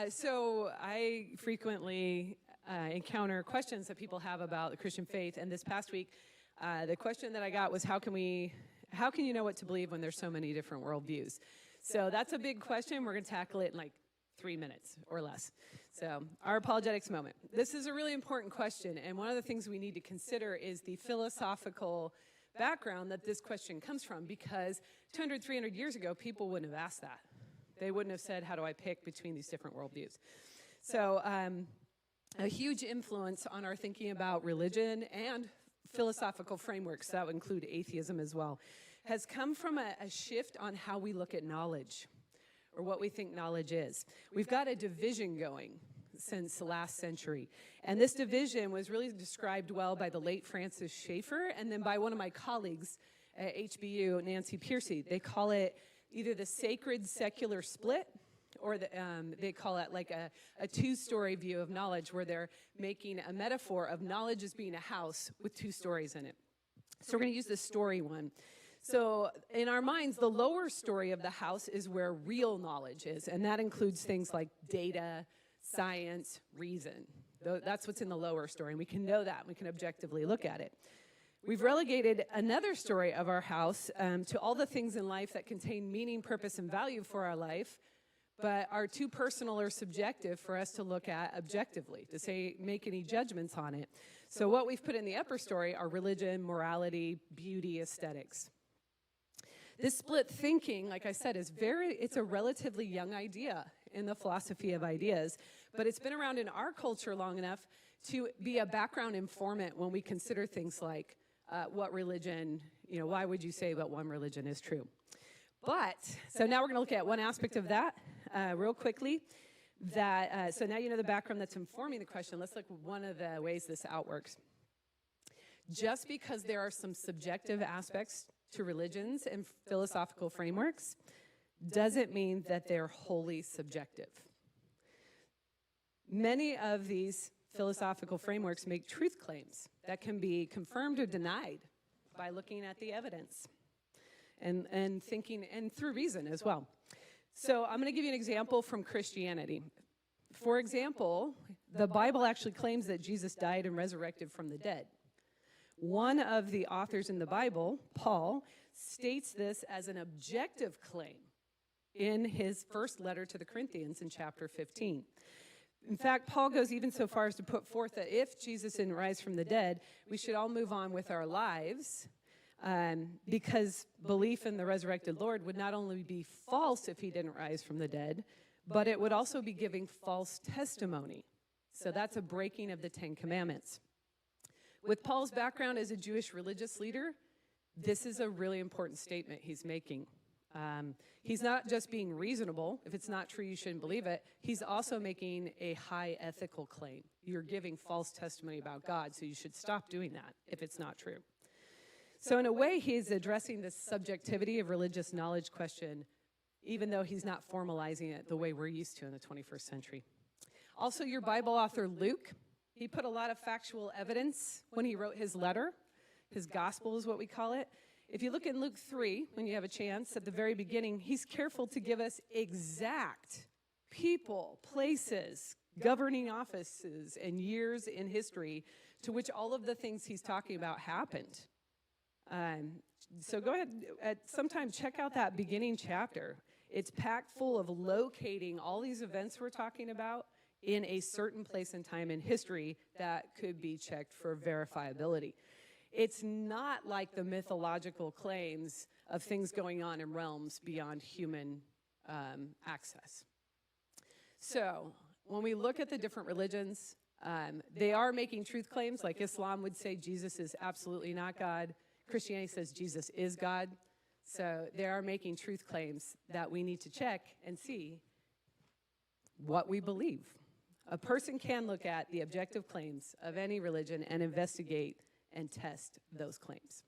So I frequently encounter questions that people have about the Christian faith, and this past week, the question that I got was, how can you know what to believe when there's so many different worldviews? So that's a big question. We're going to tackle it in like 3 minutes or less. So our apologetics moment. This is a really important question, and one of the things we need to consider is the philosophical background that this question comes from, because 200, 300 years ago, people wouldn't have asked that. They wouldn't have said, how do I pick between these different worldviews? So a huge influence on our thinking about religion and philosophical frameworks, that would include atheism as well, has come from a shift on how we look at knowledge, or what we think knowledge is. We've got a division going since the last century. And this division was really described well by the late Francis Schaeffer, and then by one of my colleagues at HBU, Nancy Piercy. They call it either the sacred secular split, or they call it like a two-story view of knowledge, where they're making a metaphor of knowledge as being a house with 2 stories in it. So we're going to use the story one. So in our minds, the lower story of the house is where real knowledge is, and that includes things like data, science, reason. That's what's in the lower story, and we can know that. We can objectively look at it. We've relegated another story of our house to all the things in life that contain meaning, purpose, and value for our life, but are too personal or subjective for us to look at objectively, to make any judgments on it. So what we've put in the upper story are religion, morality, beauty, aesthetics. This split thinking, like I said, it's a relatively young idea in the philosophy of ideas, but it's been around in our culture long enough to be a background informant when we consider things like what religion, why would you say that one religion is true? So now we're going to look at one aspect of that real quickly. So now you know the background that's informing the question. Let's look at one of the ways this outworks. Just because there are some subjective aspects to religions and philosophical frameworks doesn't mean that they're wholly subjective. Many of these philosophical frameworks make truth claims that can be confirmed or denied by looking at the evidence and thinking, and through reason as well. So I'm going to give you an example from Christianity. For example, the Bible actually claims that Jesus died and resurrected from the dead. One of the authors in the Bible, Paul, states this as an objective claim in his first letter to the Corinthians in chapter 15. In fact, Paul goes even so far as to put forth that if Jesus didn't rise from the dead, we should all move on with our lives, because belief in the resurrected Lord would not only be false if he didn't rise from the dead, but it would also be giving false testimony. So that's a breaking of the 10 Commandments. With Paul's background as a Jewish religious leader, this is a really important statement he's making. He's not just being reasonable. If it's not true, you shouldn't believe it. He's also making a high ethical claim. You're giving false testimony about God, so you should stop doing that if it's not true. So in a way, he's addressing this subjectivity of religious knowledge question, even though he's not formalizing it the way we're used to in the 21st century. Also, your Bible author, Luke, he put a lot of factual evidence when he wrote his letter. His gospel is what we call it. If you look in Luke 3, when you have a chance, at the very beginning, he's careful to give us exact people, places, governing offices, and years in history to which all of the things he's talking about happened. So go ahead, at some time, check out that beginning chapter. It's packed full of locating all these events we're talking about in a certain place and time in history that could be checked for verifiability. It's not like the mythological claims of things going on in realms beyond human access. So when we look at the different religions, they are making truth claims. Like Islam would say Jesus is absolutely not God. Christianity says Jesus is God. So they are making truth claims that we need to check and see what we believe. A person can look at the objective claims of any religion and investigate and test those claims.